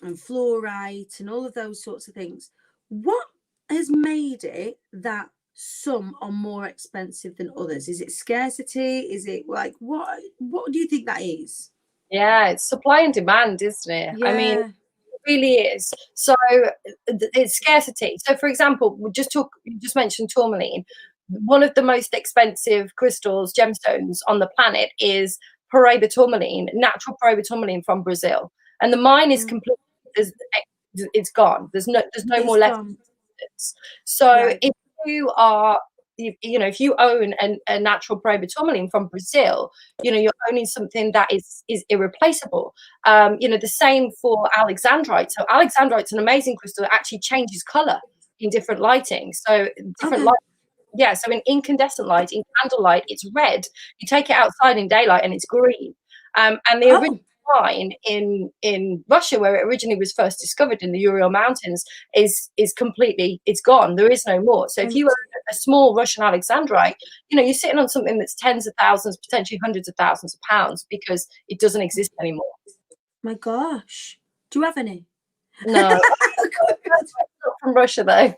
fluorite and all of those sorts of things. What has made it that some are more expensive than others? Is it scarcity? Is it like what do you think that is? Yeah, it's supply and demand, isn't it? Yeah. I mean, it really is. So it's scarcity. So for example, you just mentioned tourmaline. One of the most expensive crystals, gemstones on the planet, is Paraíba tourmaline, natural Paraíba tourmaline from Brazil, and the mine is completely, it's gone. There's no more left. So if you are, you know, if you own a natural Paraíba tourmaline from Brazil, you know, you're owning something that is irreplaceable. You know, the same for alexandrite. So alexandrite's an amazing crystal that actually changes color in different lighting. So different light. Yeah, so in incandescent light, in candlelight, it's red. You take it outside in daylight and it's green. And the original mine in Russia, where it originally was first discovered in the Ural Mountains, is completely, it's gone. There is no more. So if you own a small Russian alexandrite, you know, you're sitting on something that's tens of thousands, potentially hundreds of thousands of pounds, because it doesn't exist anymore. My gosh. Do you have any? No. Not from Russia, though.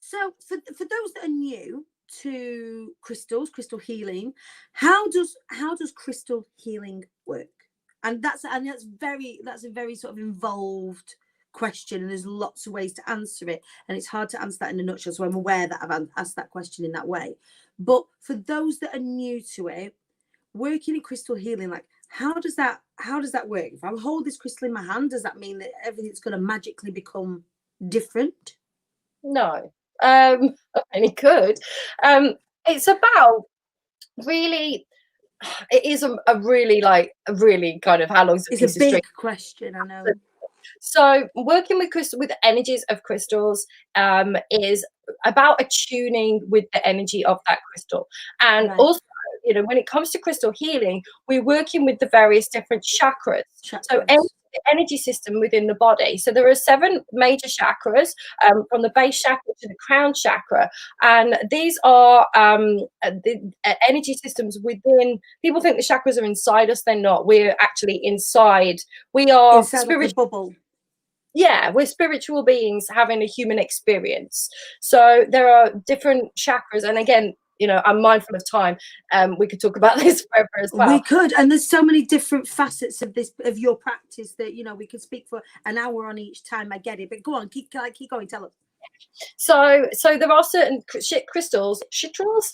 So for those that are new to crystal healing, how does crystal healing work? And that's a very sort of involved question, and there's lots of ways to answer it, and it's hard to answer that in a nutshell. So I'm aware that I've asked that question in that way. But for those that are new to it, working in crystal healing, like how does that work? If I hold this crystal in my hand, does that mean that everything's going to magically become different? No. And it could. It's about really, it is a really kind of how long's a It's piece a of string. big question, I know. So working with energies of crystals is about attuning with the energy of that crystal. And Right. also, you know, when it comes to crystal healing, we're working with the various different chakras. So the energy system within the body. So there are 7 major chakras, from the base chakra to the crown chakra, and these are the energy systems within. People think the chakras are inside us. They're not. We're actually inside. We are inside like a bubble. Yeah, we're spiritual beings having a human experience. So there are different chakras, and again, you know, I'm mindful of time. We could talk about this forever as well. We could, and there's so many different facets of your practice that, you know, we could speak for an hour on each time. I get it, but go on, keep going, tell us. So there are certain crystals, shitrals.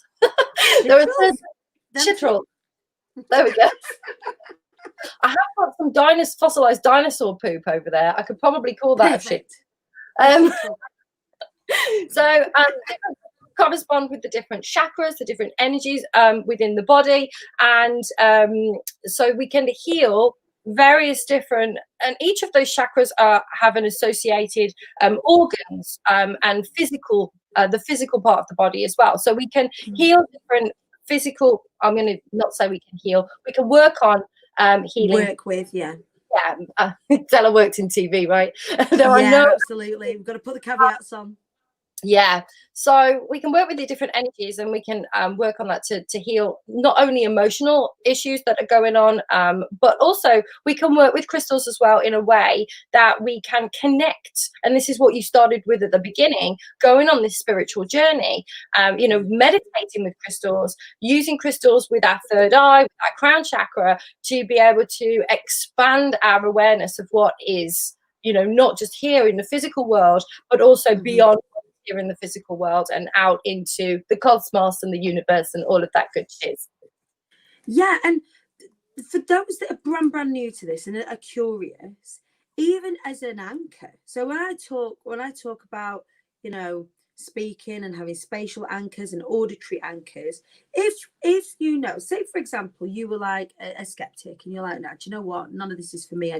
There are certain shitrals. There we go. I have got some fossilized dinosaur poop over there. I could probably call that Perfect. a shit. So correspond with the different chakras, the different energies within the body, and so we can heal various different, and each of those chakras have an associated organs and physical, the physical part of the body as well. So we can heal different physical. I'm going to not say we can heal. We can work on healing. Work with, yeah. Stella worked in TV, right? Absolutely. We've got to put the caveats on. Yeah, so we can work with the different energies, and we can work on that to heal not only emotional issues that are going on, but also we can work with crystals as well in a way that we can connect. And this is what you started with at the beginning, going on this spiritual journey, you know, meditating with crystals, using crystals with our third eye, with our crown chakra, to be able to expand our awareness of what is, you know, not just here in the physical world, but also beyond here in the physical world and out into the cosmos and the universe and all of that good shit. Yeah, and for those that are brand new to this and are curious, even as an anchor. So when I talk about, you know, speaking and having spatial anchors and auditory anchors, if you know, say for example, you were like a skeptic and you're like, no, do you know what, none of this is for me,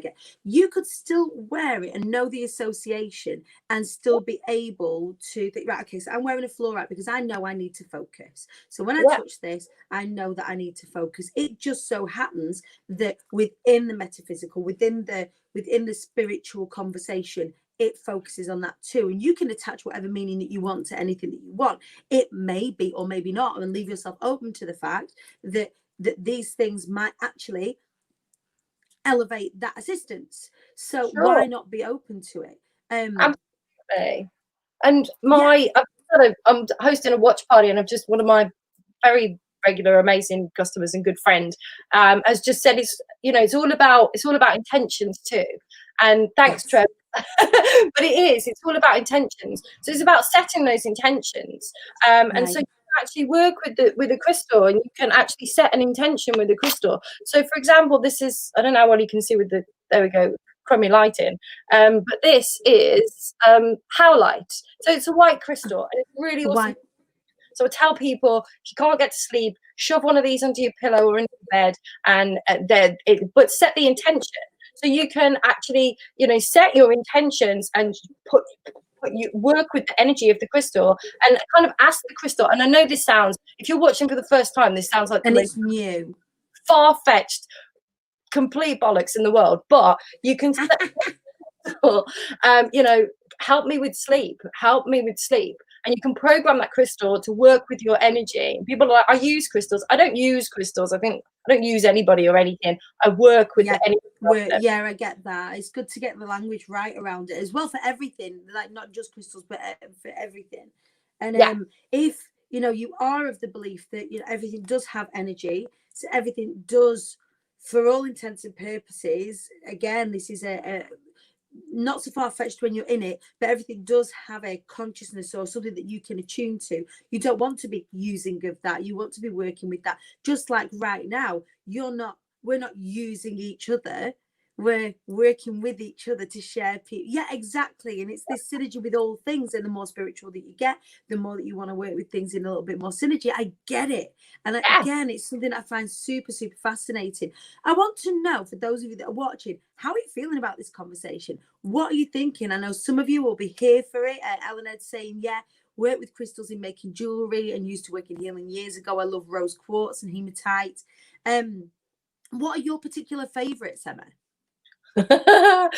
you could still wear it and know the association and still be able to think, right, okay, so I'm wearing a fluorite because I know I need to focus. So when I touch this, I know that I need to focus. It just so happens that within the metaphysical, within the spiritual conversation, it focuses on that too. And you can attach whatever meaning that you want to anything that you want. It may be or maybe not, and leave yourself open to the fact that these things might actually elevate that assistance. So why not be open to it? Absolutely. And I'm hosting a watch party, and I've just, one of my very regular, amazing customers and good friend has just said, it's all about intentions too. And thanks, Trev. But it's all about intentions. So it's about setting those intentions. And so you can actually work with the crystal, and you can actually set an intention with the crystal. So for example, this is, I don't know what you can see with the, there we go, crummy lighting, but this is howlite. So it's a white crystal, and it's really awesome. So I tell people, if you can't get to sleep, shove one of these under your pillow or into bed, and but set the intention. So you can actually, you know, set your intentions and you work with the energy of the crystal and kind of ask the crystal. And I know this sounds, if you're watching for the first time, this sounds like the most new, far-fetched, complete bollocks in the world, but you can set, you know, help me with sleep, and you can program that crystal to work with your energy. People are like, I use crystals. I don't use crystals. I don't use anybody or anything. I work with the energy. Yeah, I get that. It's good to get the language right around it as well, for everything, like not just crystals, but for everything. And if you know, you are of the belief that, you know, everything does have energy, so everything does for all intents and purposes, again, this is a not so far-fetched when you're in it, but everything does have a consciousness or something that you can attune to. You don't want to be using of that. You want to be working with that. Just like right now, we're not using each other. We're working with each other to share people. Yeah, exactly. And it's this synergy with all things. And the more spiritual that you get, the more that you want to work with things in a little bit more synergy. I get it. And again, it's something that I find super, super fascinating. I want to know, for those of you that are watching, how are you feeling about this conversation? What are you thinking? I know some of you will be here for it. Eleanor's saying, yeah, work with crystals in making jewelry and used to work in healing years ago. I love rose quartz and hematite. What are your particular favourites, Emma? Is that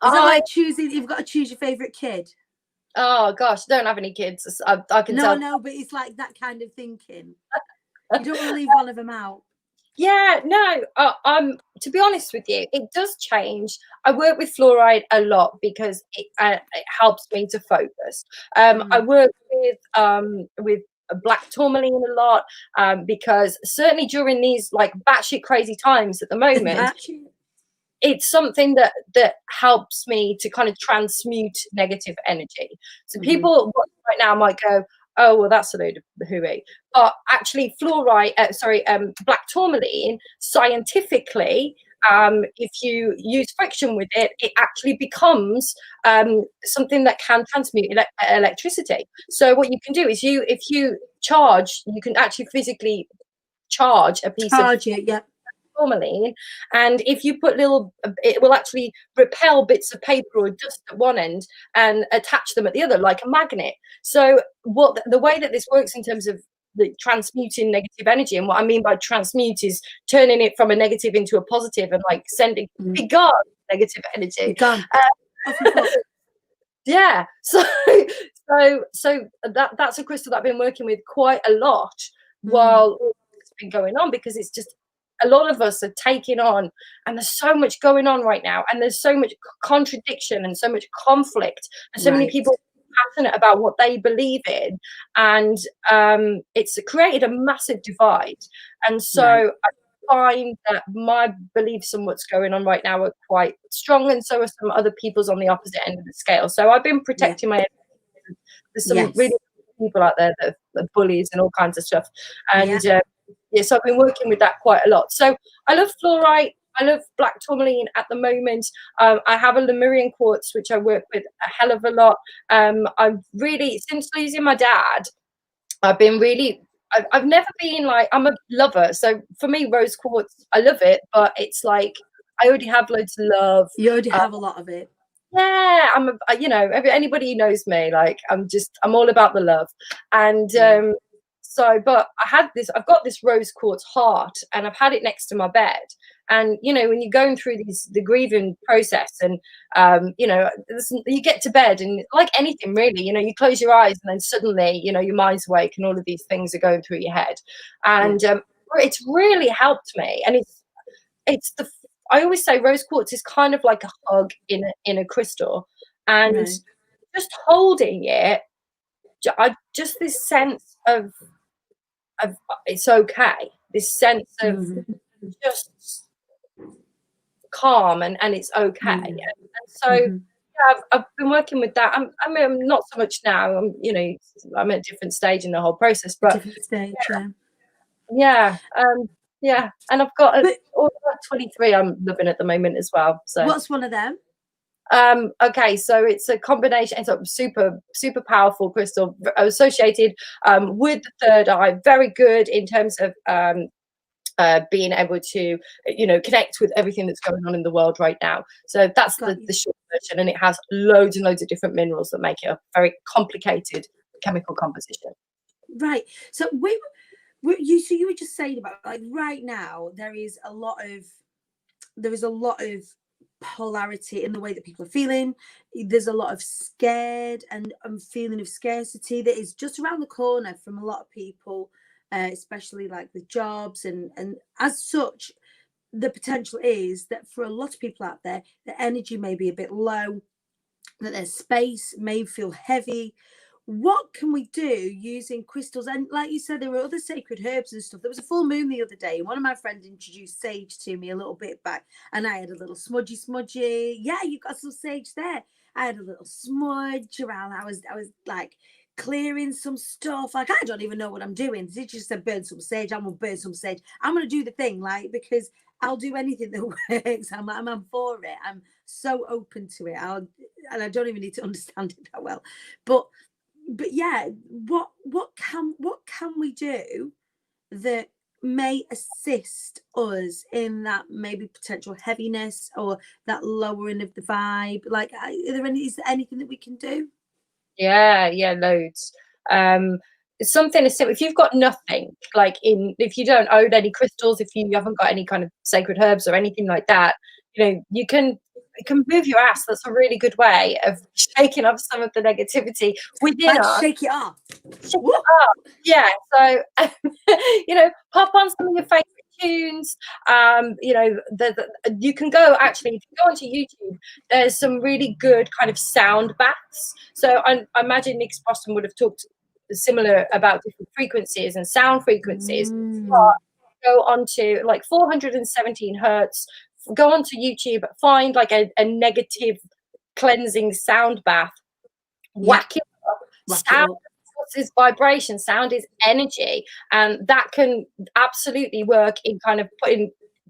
like choosing? You've got to choose your favorite kid. Oh gosh, I don't have any kids. I can tell. No, but it's like that kind of thinking. You don't want to leave one of them out. Yeah, no. To be honest with you, it does change. I work with fluoride a lot because it helps me to focus. I work with black tourmaline a lot because certainly during these like batshit crazy times at the moment. It's something that helps me to kind of transmute negative energy. So people right now might go, oh, well, that's a load of hooey. But actually, black tourmaline, scientifically, if you use friction with it, it actually becomes something that can transmute electricity. So what you can do is if you charge, you can actually physically charge a piece of tourmaline, and if you put it will actually repel bits of paper or dust at one end and attach them at the other like a magnet. So the way that this works in terms of the transmuting negative energy, and what I mean by transmute is turning it from a negative into a positive and like sending be gone negative energy. Yeah, so that's a crystal that I've been working with quite a lot while it's been going on, because it's just a lot of us are taking on, and there's so much going on right now, and there's so much contradiction and so much conflict, and so many people passionate about what they believe in, and it's created a massive divide. And so I find that my beliefs on what's going on right now are quite strong, and so are some other people's on the opposite end of the scale. So I've been protecting my energy. There's some really people out there that are bullies and all kinds of stuff, and so I've been working with that quite a lot. So I love fluorite. I love black tourmaline at the moment. I have a Lemurian quartz, which I work with a hell of a lot. I've really, since losing my dad, I've never been like, I'm a lover. So for me, rose quartz, I love it, but it's like, I already have loads of love. You already have a lot of it. Yeah, anybody who knows me, like, I'm all about the love. And, but I've got this rose quartz heart, and I've had it next to my bed. And, when you're going through the grieving process, and, you get to bed, and like anything really, you close your eyes, and then suddenly, your mind's awake and all of these things are going through your head. And it's really helped me. And I always say rose quartz is kind of like a hug in a crystal. And just holding it, just this sense of it's okay, this sense of just calm, and it's okay. And so I've been working with that. I mean, not so much now. I'm at a different stage in the whole process, but and I've got all 23 I'm loving at the moment as well. So what's one of them? Okay, so it's a combination. It's a super, super powerful crystal associated with the third eye. Very good in terms of being able to, connect with everything that's going on in the world right now. So that's the short version, and it has loads and loads of different minerals that make it a very complicated chemical composition. Right. So you were just saying about, like, right now there is a lot of polarity in the way that people are feeling. There's a lot of scared and feeling of scarcity that is just around the corner from a lot of people, especially like with jobs, and as such, the potential is that for a lot of people out there, the energy may be a bit low, that their space may feel heavy. what can we do using crystals? And like you said, there were other sacred herbs and stuff. There was a full moon the other day, and one of my friends introduced sage to me a little bit back, and I had a little smudgy. Yeah, you got some sage there. I had a little smudge around. I was like clearing some stuff. Like, I don't even know what I'm doing. It just said burn some sage. I'm gonna burn some sage. I'm gonna do the thing, like, because I'll do anything that works. I'm for it. I'm so open to it. And I don't even need to understand it that well. But yeah, what can we do that may assist us in that maybe potential heaviness or that lowering of the vibe? Like, is there anything that we can do? Yeah, loads. It's something as simple. If you've got nothing, like if you don't own any crystals, if you haven't got any kind of sacred herbs or anything like that, you can move your ass. That's a really good way of shaking off some of the negativity within Like, us. shake it off. Shake it up. Yeah. So pop on some of your favorite tunes. You can go, actually, if you go onto YouTube, there's some really good kind of sound baths. So I imagine Nick Boston would have talked similar about different frequencies and sound frequencies. But go onto like 417 hertz, go onto YouTube, find like a negative cleansing sound bath, whack it up. Sound is vibration, sound is energy, and that can absolutely work in kind of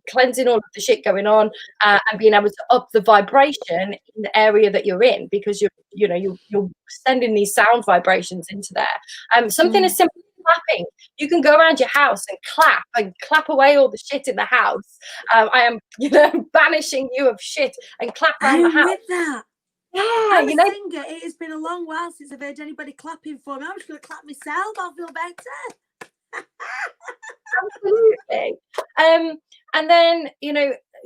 cleansing all of the shit going on, and being able to up the vibration in the area that you're in, because you're sending these sound vibrations into there. Something as simple as clapping. You can go around your house and clap away all the shit in the house. I am banishing you of shit, and clap around the house. With that. Yeah, I'm a singer. It has been a long while since I've heard anybody clapping for me. I'm just going to clap myself. I'll feel better. Absolutely. And then,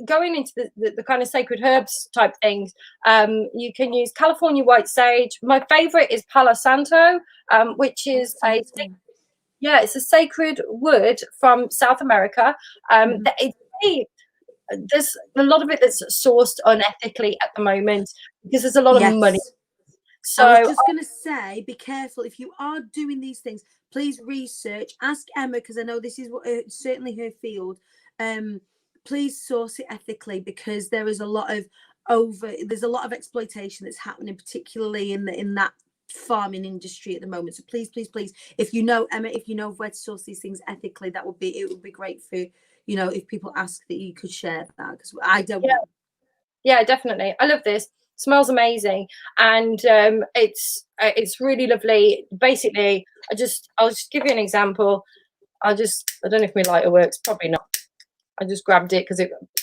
going into the kind of sacred herbs type things, you can use California white sage. My favorite is Palo Santo, which is it's a sacred wood from South America. There's a lot of it that's sourced unethically at the moment because there's a lot of money. So I was just going to say, be careful if you are doing these things. Please research. Ask Emma, because I know this is certainly her field. Please source it ethically, because there is a lot of exploitation that's happening, particularly in that farming industry at the moment. So please, if you know, Emma, if you know where to source these things ethically, it would be great for if people ask, that you could share that, because I don't know. Yeah, definitely. I love this. Smells amazing, and it's really lovely. Basically, I'll just give you an example. I don't know if my lighter works. Probably not. I just grabbed it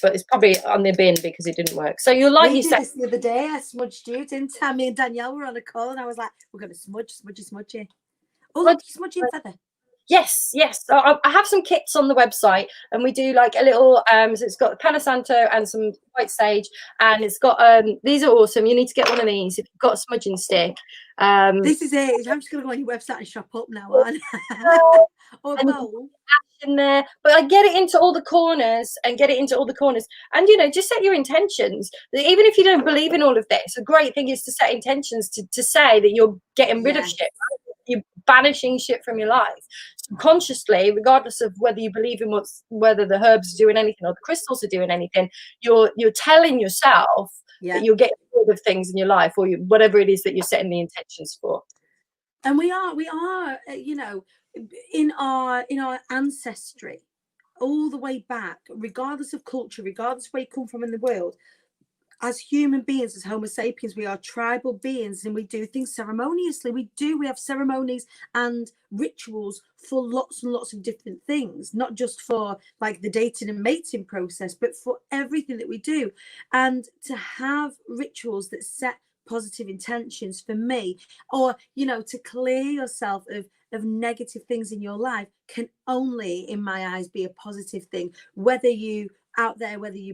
but it's probably on the bin because it didn't work. So you light we your did this the other day. I smudged you, didn't I? Me and Danielle were on a call, and I was like, "We're going to smudge. Oh, look, you smudge your feather." Yes. So I have some kits on the website, and we do like a little so it's got Palo Santo and some white sage, and it's got these are awesome. You need to get one of these if you've got a smudging stick. This is it. I'm just gonna go on your website and shop up now, aren't or bowl in there, but I get it into all the corners, and just set your intentions. Even if you don't believe in all of this, a great thing is to set intentions to say that you're getting rid of shit. You're banishing shit from your life consciously, regardless of whether you believe in whether the herbs are doing anything or the crystals are doing anything. You're telling yourself that you're getting rid of things in your life, or whatever it is that you're setting the intentions for. And we are in our ancestry, all the way back, regardless of culture, regardless of where you come from in the world. As human beings, as Homo sapiens, we are tribal beings, and we do things ceremoniously. We have ceremonies and rituals for lots and lots of different things, not just for like the dating and mating process, but for everything that we do. And to have rituals that set positive intentions, for me, or to clear yourself of negative things in your life, can only, in my eyes, be a positive thing. Whether you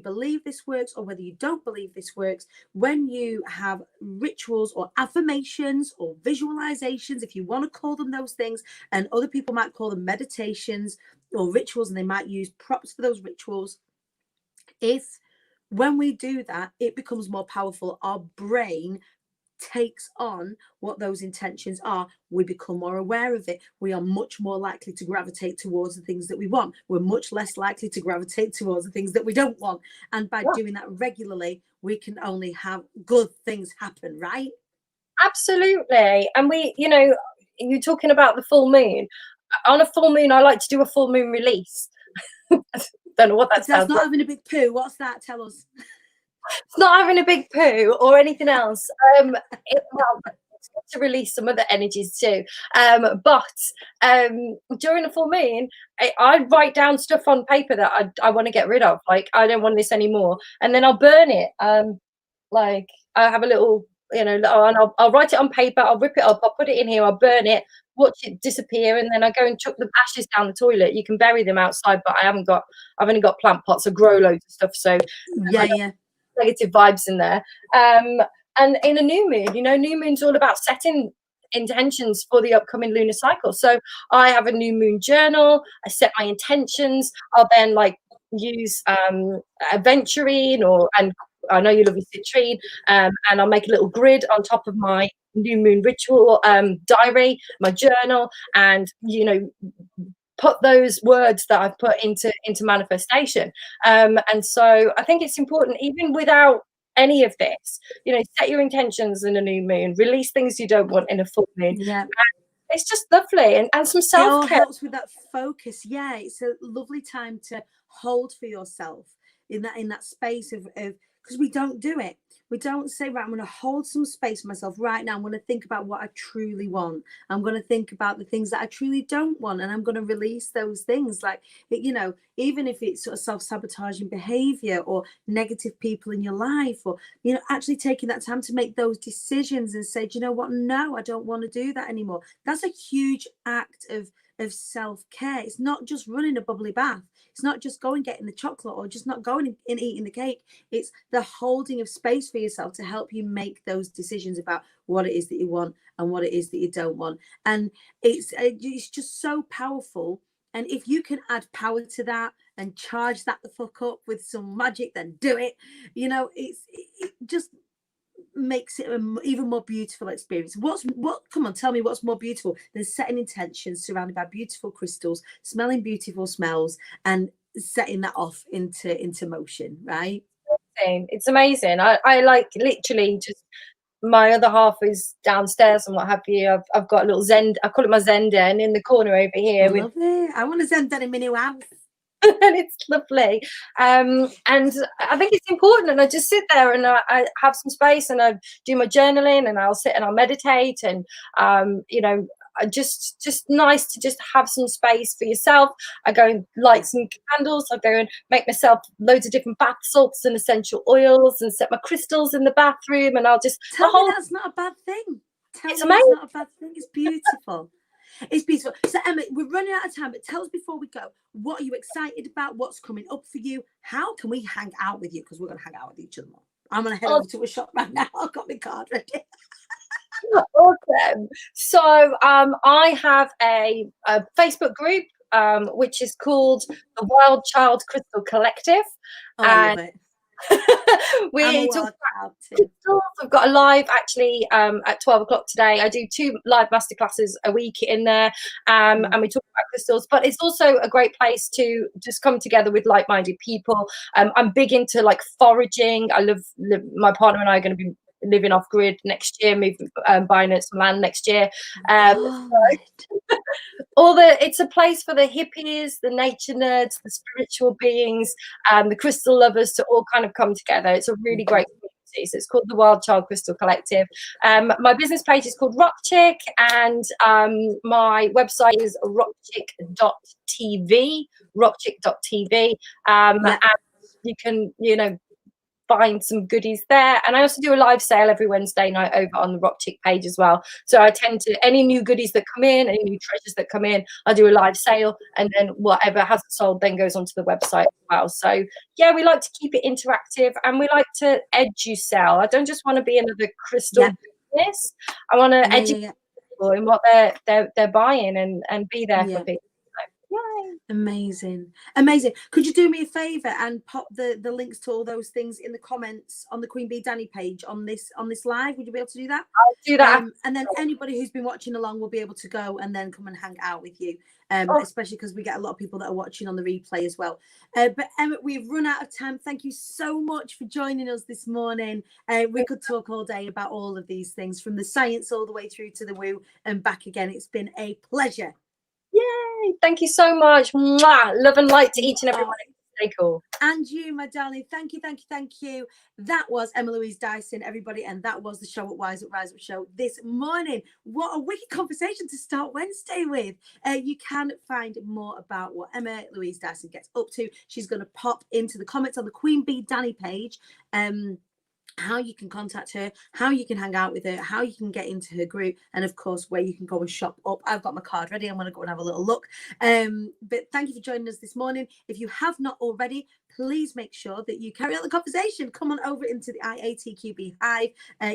believe this works or whether you don't believe this works, when you have rituals or affirmations or visualizations, if you want to call them those things, and other people might call them meditations or rituals, and they might use props for those rituals, when we do that, it becomes more powerful. Our brain takes on what those intentions are, we become more aware of it. We are much more likely to gravitate towards the things that we want. We're much less likely to gravitate towards the things that we don't want. And by doing that regularly, we can only have good things happen, right? Absolutely. And you're talking about the full moon. On a full moon, I like to do a full moon release. Don't know what that sounds not like. having a big poo. What's that? Tell us. It's not having a big poo or anything else. It's good to release some other energies too. But during a full moon, I write down stuff on paper that I want to get rid of. Like, I don't want this anymore, and then I'll burn it. Like, I have a little, and I'll write it on paper. I'll rip it up. I'll put it in here. I'll burn it. Watch it disappear, and then I go and chuck the ashes down the toilet. You can bury them outside, but I've only got plant pots. I grow loads of stuff, so yeah. Negative vibes in there. And in a new moon, new moon's all about setting intentions for the upcoming lunar cycle. So I have a new moon journal. I set my intentions. I'll then use aventurine and I know you love your citrine, and I'll make a little grid on top of my new moon ritual diary, my journal, and put those words that I've put into manifestation. And so I think it's important, even without any of this, set your intentions in a new moon, release things you don't want in a full moon. Yeah. It's just lovely, and some self-care. It all helps with that focus. Yeah, it's a lovely time to hold for yourself in that space of because we don't do it. We don't say, right, I'm going to hold some space for myself right now. I'm going to think about what I truly want. I'm going to think about the things that I truly don't want. And I'm going to release those things. Like, even if it's sort of self-sabotaging behavior or negative people in your life, or, actually taking that time to make those decisions and say, do you know what? No, I don't want to do that anymore. That's a huge act of self-care. It's not just running a bubbly bath. It's not just going getting the chocolate or just not going and eating the cake. It's the holding of space for yourself to help you make those decisions about what it is that you want and what it is that you don't want. And it's just so powerful. And if you can add power to that and charge that the fuck up with some magic, then do it. It just makes it an even more beautiful experience. Come on, tell me what's more beautiful than setting intentions surrounded by beautiful crystals, smelling beautiful smells, and setting that off into motion, right? It's amazing. I like literally just, my other half is downstairs and what have you. I've got a little Zen, I call it my Zen den in the corner over here. I love it. I want a Zen den in my new house. And it's lovely, and I think it's important, and I just sit there and I have some space and I do my journaling and I'll sit and I'll meditate, and just nice to just have some space for yourself. I go and light some candles. I go and make myself loads of different bath salts and essential oils and set my crystals in the bathroom, and I'll just tell me that's not a bad thing. It's amazing. It's not a bad thing. It's beautiful. It's beautiful. So Emma, we're running out of time, but tell us before we go, what are you excited about? What's coming up for you? How can we hang out with you? Because we're going to hang out with each other more. I'm going to head over to a shop right now. I've got my card ready. Awesome. So I have a Facebook group which is called the Wild Child Crystal Collective. I love it. We talk about crystals. I've got a live actually at 12 o'clock today. I do 2 live masterclasses a week in there, and we talk about crystals. But it's also a great place to just come together with like-minded people. I'm big into foraging. I love my partner and I are going to be living off grid next year, buying some land next year. It's a place for the hippies, the nature nerds, the spiritual beings, the crystal lovers to all kind of come together. It's a really great community. So it's called the Wild Child Crystal Collective. My business page is called Rock Chick, and my website is rockchick.tv, rockchick.tv. And you can, find some goodies there. And I also do a live sale every Wednesday night over on the Rock Chick page as well. So I tend to, any new goodies that come in, any new treasures that come in, I do a live sale, and then whatever hasn't sold then goes onto the website as well. So yeah, we like to keep it interactive, and we like to edusell. I don't just want to be another crystal business. I want to educate people in what they're buying and be there for people. So, yay. Amazing. Amazing. Could you do me a favor and pop the links to all those things in the comments on the Queen Bee Danny page on this live? Would you be able to do that? I'll do that. And then anybody who's been watching along will be able to go and then come and hang out with you, especially because we get a lot of people that are watching on the replay as well. But Emma, we've run out of time. Thank you so much for joining us this morning. We could talk all day about all of these things, from the science all the way through to the woo and back again. It's been a pleasure. Yay! Thank you so much. Mwah! Love and light to each and every one. Stay cool. And you, my darling. Thank you, thank you, thank you. That was Emma Louise Dyson, everybody, and that was the show at Rise Up Show this morning. What a wicked conversation to start Wednesday with. You can find more about what Emma Louise Dyson gets up to. She's going to pop into the comments on the Queen Bee Danny page. How you can contact her, how you can hang out with her, how you can get into her group, and of course where you can go and shop up. I've got my card ready. I'm going to go and have a little look. But thank you for joining us this morning. If you have not already, please make sure that you carry on the conversation. Come on over into the IATQB Hive.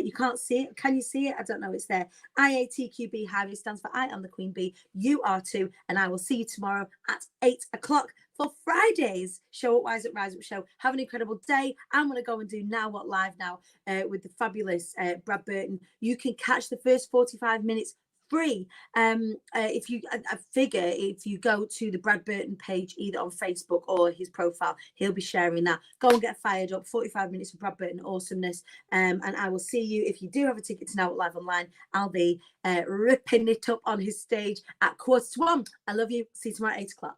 You can't see it. Can you see it? I don't know. It's there. IATQB Hive. It stands for I am the Queen Bee. You are too. And I will see you tomorrow at 8 o'clock. For Friday's show at Rise Up Show. Have an incredible day. I'm going to go and do Now What Live now with the fabulous Brad Burton. You can catch the first 45 minutes free. If you, I figure if you go to the Brad Burton page, either on Facebook or his profile, he'll be sharing that. Go and get fired up. 45 minutes of Brad Burton awesomeness. And I will see you. If you do have a ticket to Now What Live online, I'll be ripping it up on his stage at 1:15. I love you. See you tomorrow at 8 o'clock.